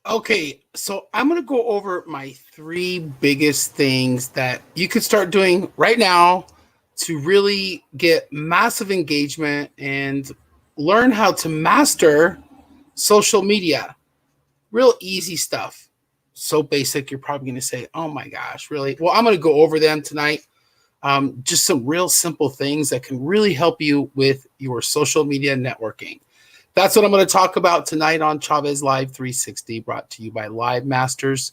Okay, so I'm going to go over my three biggest things that you could start doing right now to really get massive engagement and learn how to master social media. Real easy stuff. So basic, you're probably going to say, oh my gosh, really? Well, I'm going to go over them tonight. Just some real simple things that can really help you with your social media networking. That's what I'm going to talk about tonight on Chavez Live 360, brought to you by Live Masters,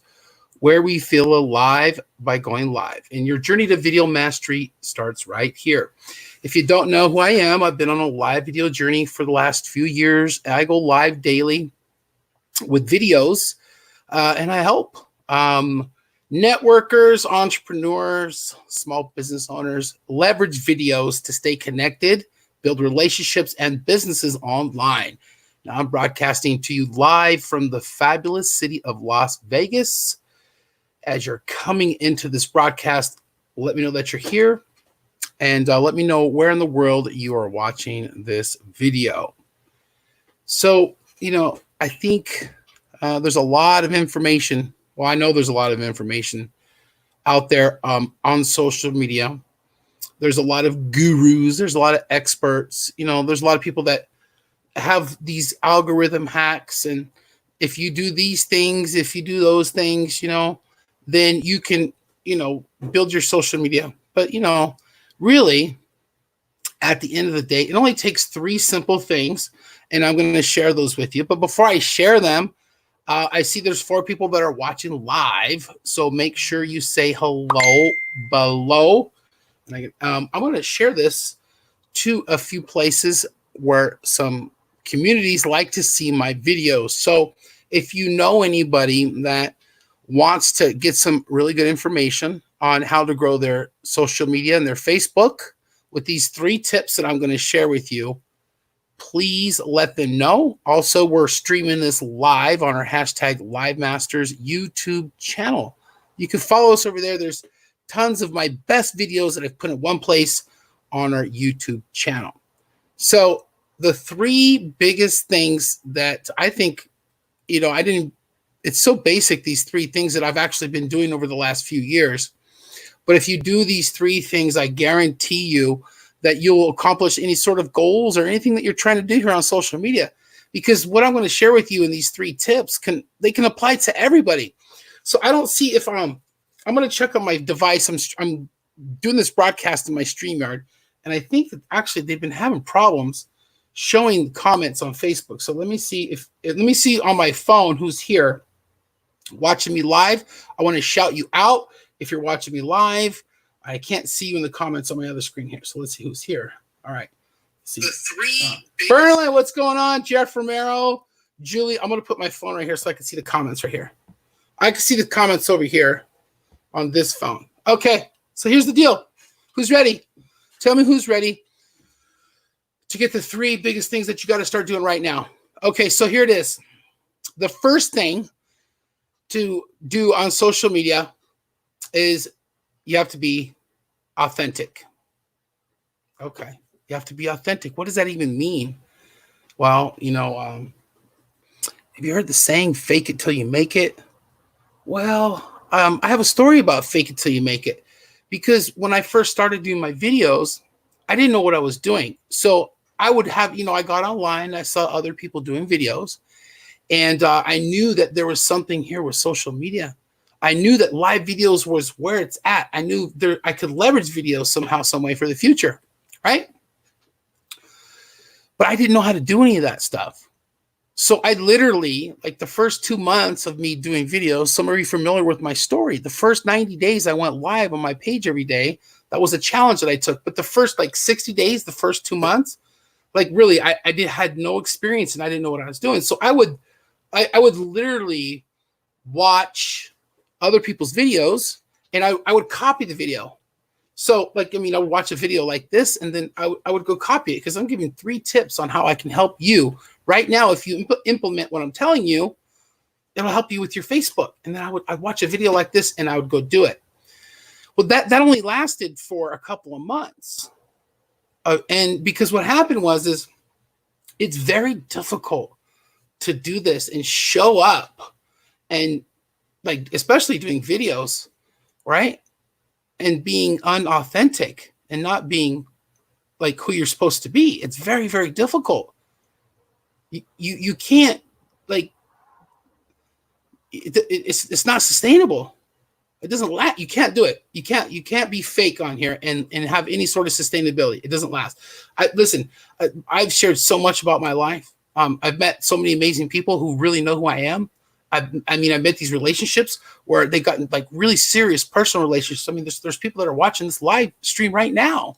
where we feel alive by going live. And your journey to video mastery starts right here. If you don't know who I am, I've been on a live video journey for the last few years. I go live daily with videos, and I help networkers, entrepreneurs, small business owners leverage videos to stay connected, build relationships and businesses online. Now I'm broadcasting to you live from the fabulous city of Las Vegas. As you're coming into this broadcast, let me know that you're here, and let me know where in the world you are watching this video. So, I think there's a lot of information. Well, I know there's a lot of information out there on social media. There's a lot of gurus. There's a lot of experts. There's a lot of people that have these algorithm hacks. And if you do these things, if you do those things, then you can, build your social media. But, really, at the end of the day, it only takes three simple things. And I'm going to share those with you. But before I share them, I see there's 4 people that are watching live. So make sure you say hello below. And I'm going to share this to a few places where some communities like to see my videos. So if you know anybody that wants to get some really good information on how to grow their social media and their Facebook with these 3 tips that I'm going to share with you, please let them know. Also, we're streaming this live on our hashtag Live Masters YouTube channel. You can follow us over there. There's tons of my best videos that I've put in one place on our YouTube channel. So the 3 biggest things that I think, it's so basic, these 3 things that I've actually been doing over the last few years. But if you do these 3 things, I guarantee you that you'll accomplish any sort of goals or anything that you're trying to do here on social media. Because what I'm going to share with you in these 3 tips can apply to everybody. So I don't see if I'm going to check on my device. I'm doing this broadcast in my StreamYard, and I think that actually they've been having problems showing comments on Facebook. So let me see on my phone who's here watching me live. I want to shout you out if you're watching me live. I can't see you in the comments on my other screen here. So let's see who's here. All right. Let's see. The 3 Berlin, what's going on? Jeff Romero, Julie. I'm going to put my phone right here so I can see the comments right here. I can see the comments over here on this phone. Okay. So here's the deal. Who's ready? Tell me who's ready to get the 3 biggest things that you got to start doing right now. Okay. So here it is. The first thing to do on social media is you have to be authentic. Okay. You have to be authentic. What does that even mean? Well, have you heard the saying, fake it till you make it? Well, I have a story about fake it till you make it, because when I first started doing my videos, I didn't know what I was doing. So I would have, I got online, I saw other people doing videos, and I knew that there was something here with social media. I knew that live videos was where it's at. I knew I could leverage videos somehow, some way for the future, right? But I didn't know how to do any of that stuff. So I literally, like the first 2 months of me doing videos, some of you familiar with my story. The first 90 days I went live on my page every day. That was a challenge that I took. But the first 60 days, the first 2 months, really, I had no experience and I didn't know what I was doing. So I would literally watch other people's videos and I would copy the video. So I would watch a video like this and then I would go copy it, because I'm giving 3 tips on how I can help you right now. If you implement what I'm telling you, it'll help you with your Facebook. And then I'd watch a video like this and I would go do it. Well, that only lasted for a couple of months. And because what happened is it's very difficult to do this and show up and like, especially doing videos, right? And being unauthentic and not being like who you're supposed to be. It's very, very difficult. You can't, like, it's not sustainable. It doesn't last. You can't do it. You can't be fake on here and have any sort of sustainability. It doesn't last. I've shared so much about my life. I've met so many amazing people who really know who I am. I've met these relationships where they got like really serious personal relationships. I mean, there's people that are watching this live stream right now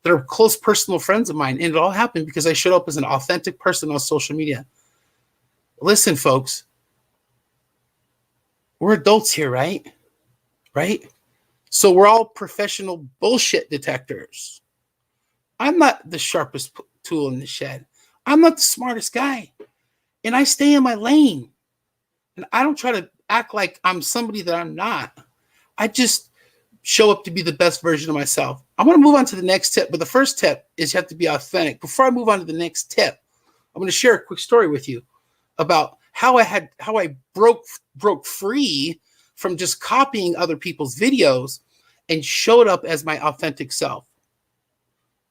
that are close personal friends of mine. And it all happened because I showed up as an authentic person on social media. Listen, folks, we're adults here, right? Right? So we're all professional bullshit detectors. I'm not the sharpest tool in the shed. I'm not the smartest guy. And I stay in my lane. And I don't try to act like I'm somebody that I'm not. I just show up to be the best version of myself. I'm going to move on to the next tip. But the first tip is you have to be authentic. Before I move on to the next tip, I'm going to share a quick story with you about how I broke free from just copying other people's videos and showed up as my authentic self.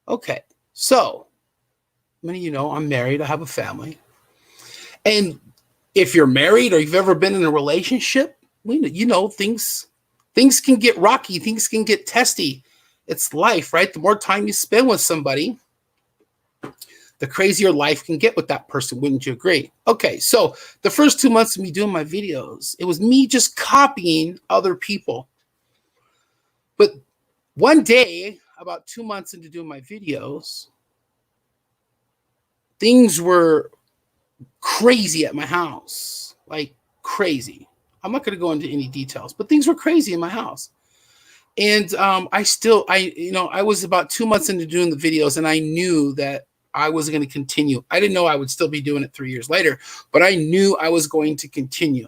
Okay, so many of you know I'm married. I have a family. And if you're married or you've ever been in a relationship, you know things can get rocky. Things can get testy. It's life, right? The more time you spend with somebody, the crazier life can get with that person. Wouldn't you agree? Okay, so the first 2 months of me doing my videos, it was me just copying other people. But one day, about 2 months into doing my videos, things were crazy at my house, like crazy. I'm not going to go into any details, but things were crazy in my house. And I was about 2 months into doing the videos, and I knew that I was going to continue. I didn't know I would still be doing it 3 years later, but I knew I was going to continue.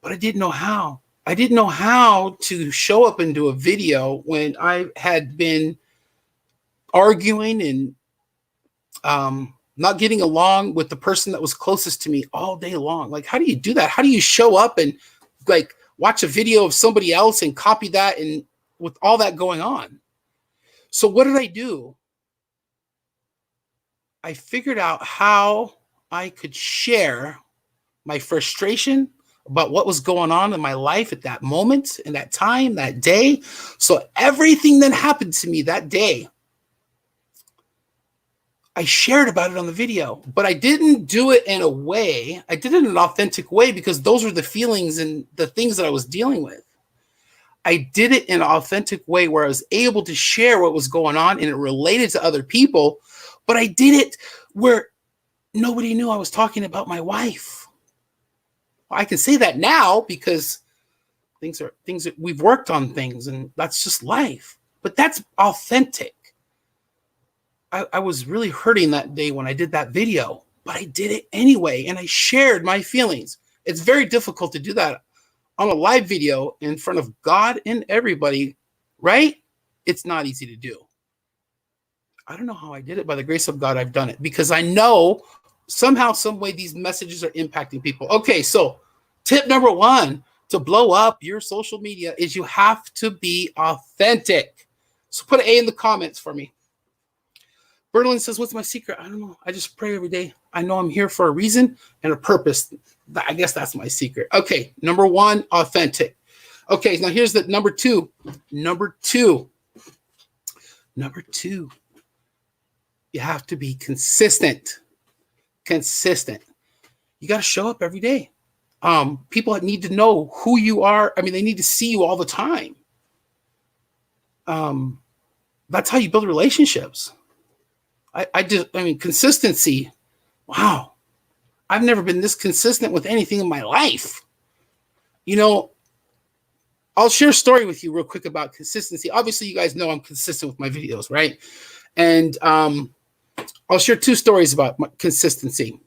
But I didn't know how. I didn't know how to show up and do a video when I had been arguing and not getting along with the person that was closest to me all day long. Like, how do you do that? How do you show up and like watch a video of somebody else and copy that and with all that going on? So what did I do? I figured out how I could share my frustration about what was going on in my life at that moment, in that time, that day. So everything that happened to me that day, I shared about it on the video, but I didn't do it in a way, I did it in an authentic way because those were the feelings and the things that I was dealing with. I did it in an authentic way where I was able to share what was going on and it related to other people, but I did it where nobody knew I was talking about my wife. Well, I can say that now because things that we've worked on things and that's just life, but that's authentic. I was really hurting that day when I did that video, but I did it anyway. And I shared my feelings. It's very difficult to do that on a live video in front of God and everybody, right? It's not easy to do. I don't know how I did it. By the grace of God, I've done it because I know somehow, some way these messages are impacting people. Okay, so tip number one to blow up your social media is you have to be authentic. So put an A in the comments for me. Berlin says, what's my secret? I don't know. I just pray every day. I know I'm here for a reason and a purpose. I guess that's my secret. Okay, number one, authentic. Okay, now here's the number two. Number two, you have to be consistent. Consistent. You got to show up every day. People need to know who you are. I mean, they need to see you all the time. That's how you build relationships. Consistency. Wow. I've never been this consistent with anything in my life. You know, I'll share a story with you real quick about consistency. Obviously, you guys know I'm consistent with my videos, right? And I'll share two stories about my consistency.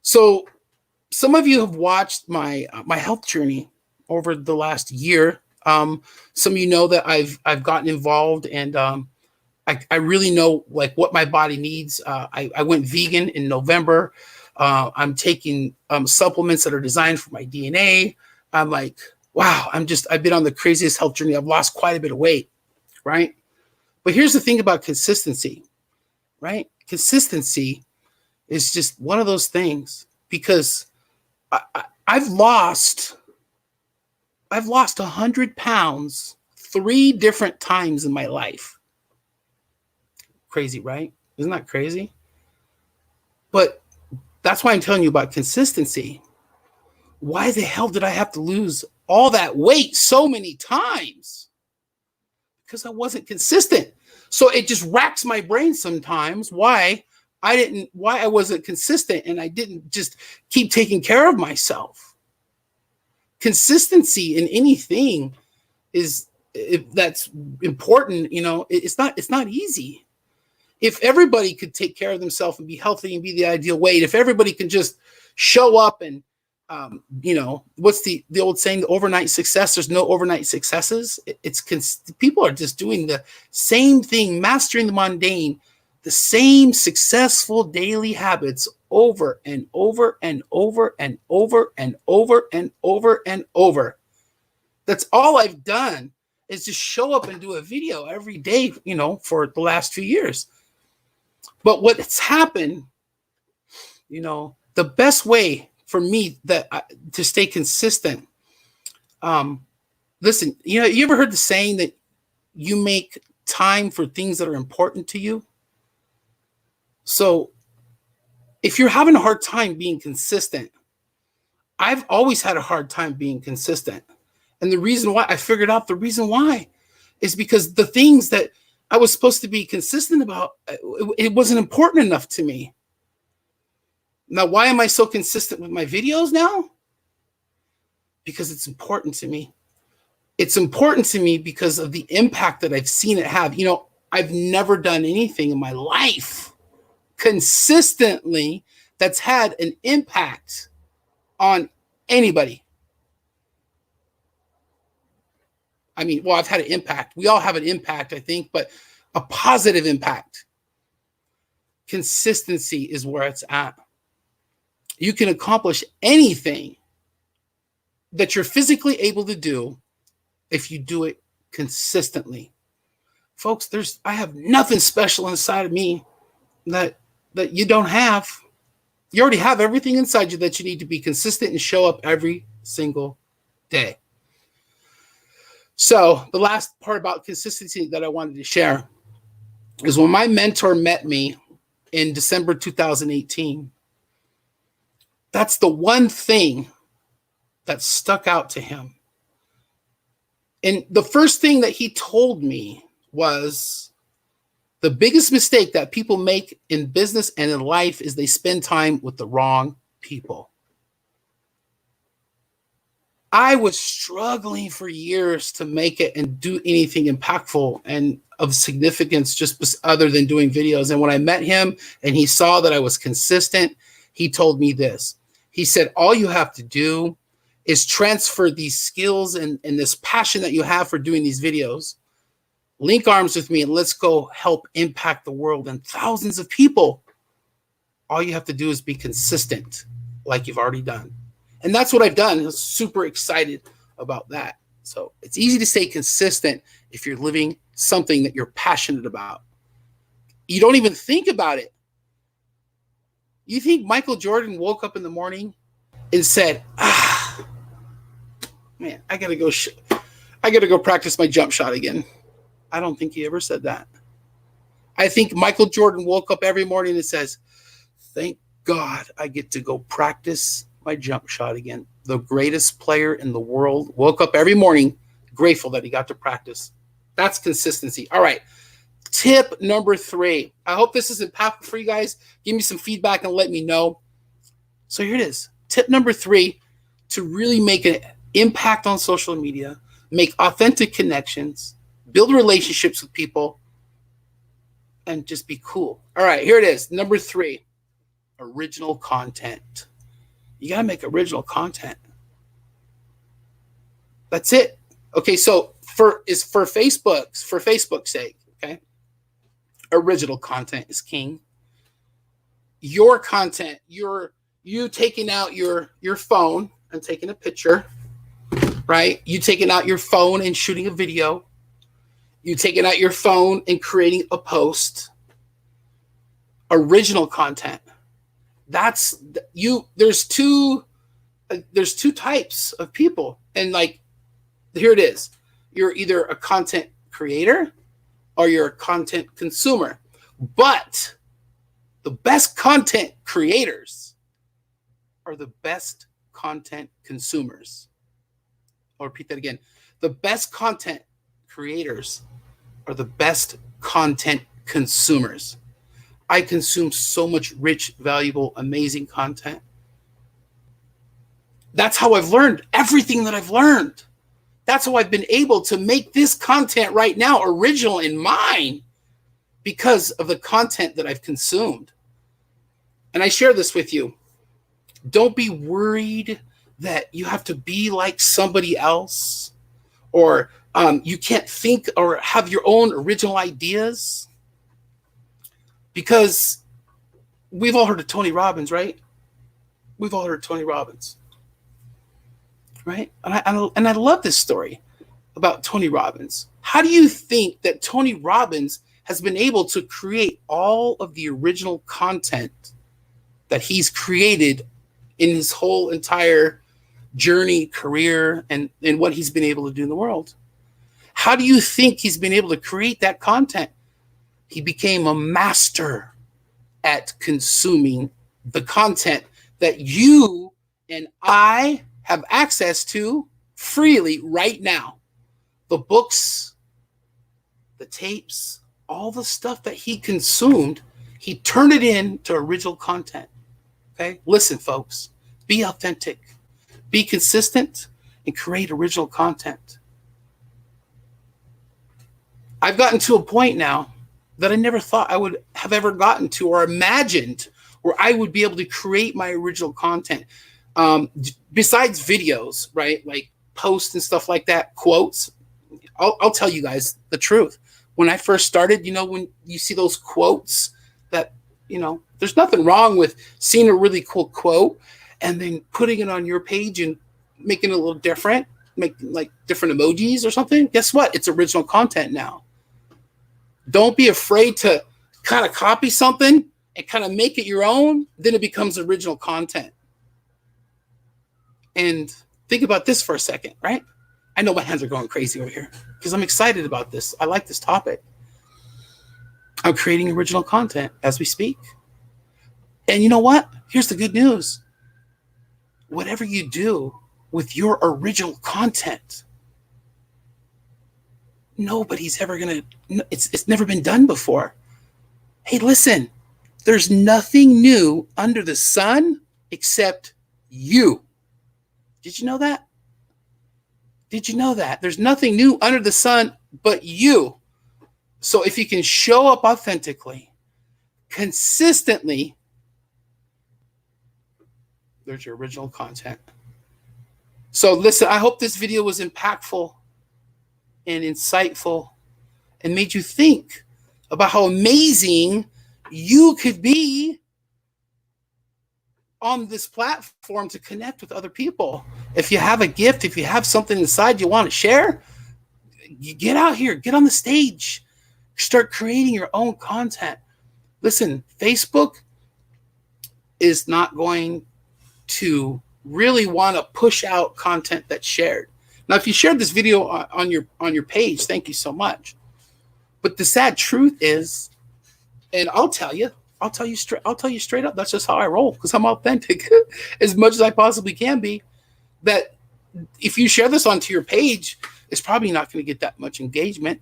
So some of you have watched my health journey over the last year. Some of you know that I've gotten involved and I really know like what my body needs. I went vegan in November. I'm taking supplements that are designed for my DNA. I'm like, wow, I've been on the craziest health journey. I've lost quite a bit of weight, right? But here's the thing about consistency, right? Consistency is just one of those things, because I've lost 100 pounds 3 different times in my life. Crazy, right? Isn't that crazy? But that's why I'm telling you about consistency. Why the hell did I have to lose all that weight so many times? Because I wasn't consistent. So it just racks my brain sometimes why I wasn't consistent and I didn't just keep taking care of myself. Consistency in anything that's important. It's not easy. If everybody could take care of themselves and be healthy and be the ideal weight, if everybody can just show up and, what's the old saying, the overnight success, there's no overnight successes. People are just doing the same thing, mastering the mundane, the same successful daily habits over and over and over and over and over and over and over. That's all I've done is just show up and do a video every day, for the last few years. But what's happened, the best way for me to stay consistent. Listen, you ever heard the saying that you make time for things that are important to you? So if you're having a hard time being consistent, I've always had a hard time being consistent. And I figured out the reason why is because the things that I was supposed to be consistent about, it wasn't important enough to me. Now, why am I so consistent with my videos now? Because it's important to me. It's important to me because of the impact that I've seen it have. I've never done anything in my life consistently that's had an impact on anybody. I've had an impact. We all have an impact, I think, but a positive impact. Consistency is where it's at. You can accomplish anything that you're physically able to do if you do it consistently. Folks, I have nothing special inside of me that you don't have. You already have everything inside you that you need to be consistent and show up every single day. So the last part about consistency that I wanted to share is when my mentor met me in December 2018. That's the one thing that stuck out to him. And the first thing that he told me was the biggest mistake that people make in business and in life is they spend time with the wrong people. I was struggling for years to make it and do anything impactful and of significance just other than doing videos. And when I met him and he saw that I was consistent, he told me this. He said, all you have to do is transfer these skills and this passion that you have for doing these videos. Link arms with me and let's go help impact the world and thousands of people. All you have to do is be consistent like you've already done. And that's what I've done. I was super excited about that. So it's easy to stay consistent if you're living something that you're passionate about. You don't even think about it. You think Michael Jordan woke up in the morning and said, man, I gotta go practice my jump shot again. I don't think he ever said that. I think Michael Jordan woke up every morning and says, thank God I get to go practice my jump shot again. The greatest player in the world woke up every morning grateful that he got to practice. That's consistency. All right. Tip number 3. I hope this is impactful for you guys. Give me some feedback and let me know. So here it is. Tip number 3, to really make an impact on social media, make authentic connections, build relationships with people, and just be cool. All right, here it is. Number 3, original content. You got to make original content. That's it. Okay, so for Facebook's sake, okay? Original content is king. Your content, your you taking out your phone and taking a picture, right? You taking out your phone and shooting a video. You taking out your phone and creating a post. Original content. That's you. There's two types of people, and like here it is. You're either a content creator or you're a content consumer. But the best content creators are the best content consumers. I'll repeat that again. The best content creators are the best content consumers. I consume so much rich, valuable, amazing content. That's how I've learned everything that I've learned. That's how I've been able to make this content right now original and mine because of the content that I've consumed. And I share this with you. Don't be worried that you have to be like somebody else, or you can't think or have your own original ideas. Because we've all heard of Tony Robbins, right? We've all heard of Tony Robbins, right? And I love this story about Tony Robbins. How do you think that Tony Robbins has been able to create all of the original content that he's created in his whole entire journey, career, and what he's been able to do in the world? How do you think he's been able to create that content? He became a master at consuming the content that you and I have access to freely right now. The books, the tapes, all the stuff that he consumed, he turned it into original content. Okay? Listen, folks, be authentic, be consistent, and create original content. I've gotten to a point now that I never thought I would have ever gotten to or imagined, where I would be able to create my original content. Besides videos, right? Like posts and stuff like that, quotes. I'll tell you guys the truth. When I first started, when you see those quotes that, there's nothing wrong with seeing a really cool quote and then putting it on your page and making it a little different, make like different emojis or something. Guess what? It's original content now. Don't be afraid to kind of copy something and kind of make it your own. Then it becomes original content. And think about this for a second, right? I know my hands are going crazy over here because I'm excited about this. I like this topic. I'm creating original content as we speak. And you know what? Here's the good news. Whatever you do with your original content, nobody's ever going to, it's never been done before. Hey, listen, there's nothing new under the sun except you. Did you know that? Did you know that? There's nothing new under the sun but you. So if you can show up authentically, consistently, there's your original content. So listen, I hope this video was impactful and insightful and made you think about how amazing you could be on this platform to connect with other people. If you have a gift, if you have something inside you want to share, you get out here, get on the stage, start creating your own content. Listen, Facebook is not going to really want to push out content that's shared. Now, if you shared this video on your page, thank you so much. But the sad truth is, and I'll tell you straight up, that's just how I roll, because I'm authentic as much as I possibly can be, that if you share this onto your page, it's probably not going to get that much engagement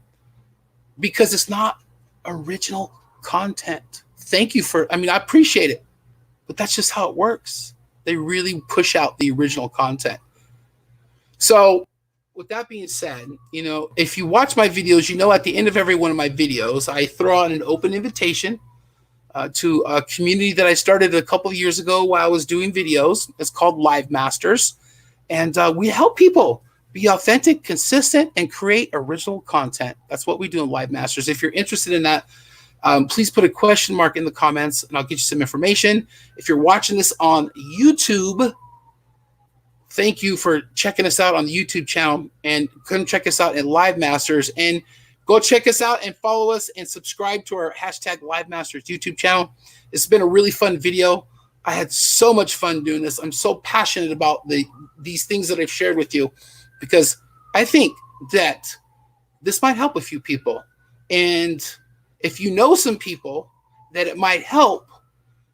because it's not original content. Thank you I appreciate it, but that's just how it works. They really push out the original content. So with that being said, if you watch my videos, at the end of every one of my videos, I throw out an open invitation to a community that I started a couple of years ago while I was doing videos. It's called Live Masters. And we help people be authentic, consistent, and create original content. That's what we do in Live Masters. If you're interested in that, Please put a question mark in the comments and I'll get you some information. If you're watching this on YouTube, thank you for checking us out on the YouTube channel, and come check us out at Live Masters, and go check us out and follow us and subscribe to our hashtag Live Masters YouTube channel. It's been a really fun video. I had so much fun doing this. I'm so passionate about these things that I've shared with you, because I think that this might help a few people. And if you know some people that it might help,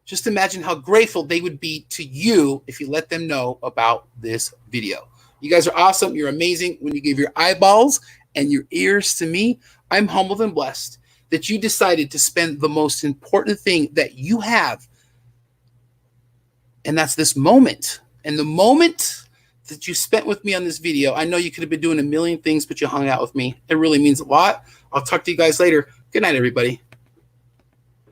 just imagine how grateful they would be to you if you let them know about this video. You guys are awesome. You're amazing. When you give your eyeballs and your ears to me, I'm humbled and blessed that you decided to spend the most important thing that you have, and that's this moment. And the moment that you spent with me on this video, I know you could have been doing a million things, but you hung out with me. It really means a lot. I'll talk to you guys later. Good night, everybody.